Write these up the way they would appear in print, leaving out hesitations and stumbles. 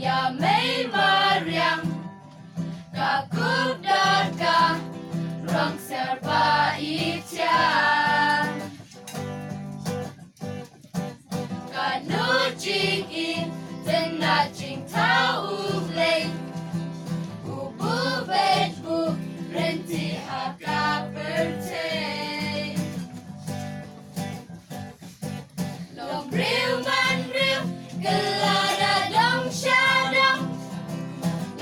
ia meriang kakup darga rong serba itian kanu jing in tena jing tau ublei ubu bet bu renti haka bertei long riu man riu gelada dong syadong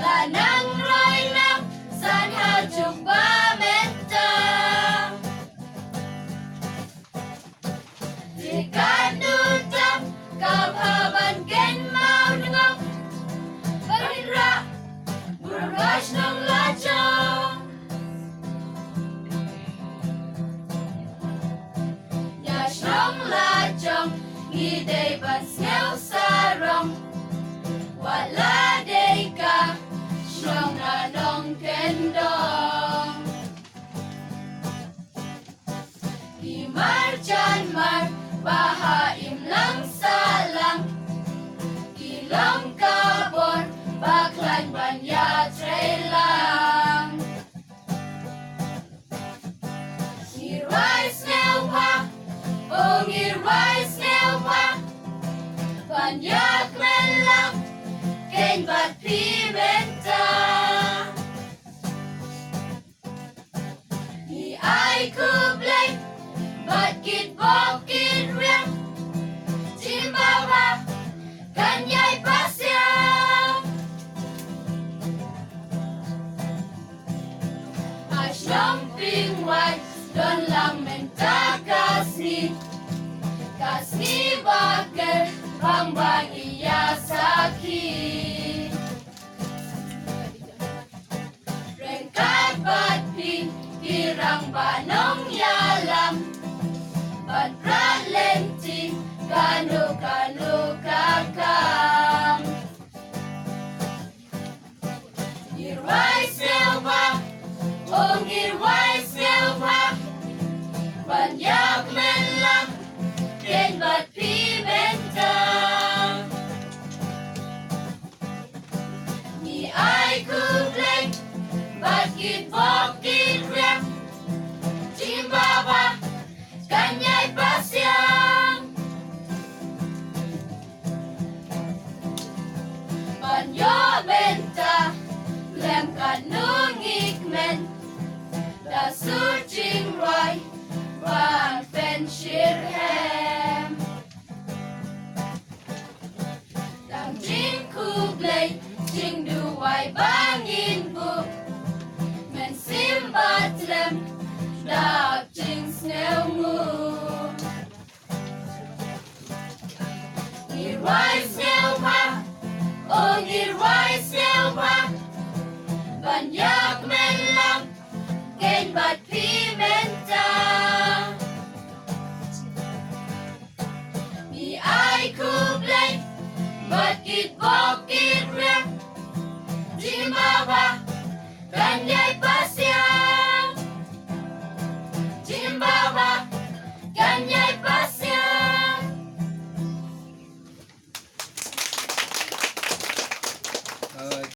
lanang roi nam san hajuk ba menta jika dutam kau haban gen mau dengok berindra bergas nong lacong yash nong lacong ngidei ban sneu sarong wala deka Shnong na nong kendong Imar janmar baha imlang salang Ilong kabon baklan banya trelang Ngirwai sneu pa oh ngirwai sneu pa banyak melang Ken bat pimenta Ni ai kublai bat kit bokit riang Jimbawa kanyai pasyang Asyong pingwai don lang menta kasni Kasni bakar bang bang iya sakit Rengkat batpi hirang banong yalam Ban pralenti kanu kanu kakam Ngirwai selva oh ngirwai selva banyak melang ken batpi bentang Ni ai kublai bakit bokit riang Jimbawa kanyai pasyang Banyo benta lem kanung ikmen Da surjing roi ban fen shirhem Dang jing kublai jing duwai bangin bu Men simbat lem dak jing sneu mu Ngirwai sneu pa oh ngirwai sneu pa banyak melang ken bat pimenta Ni ai kublai bakit bokit riang Jimbawa kanyai pasyang Jimbawa kanyai pasyang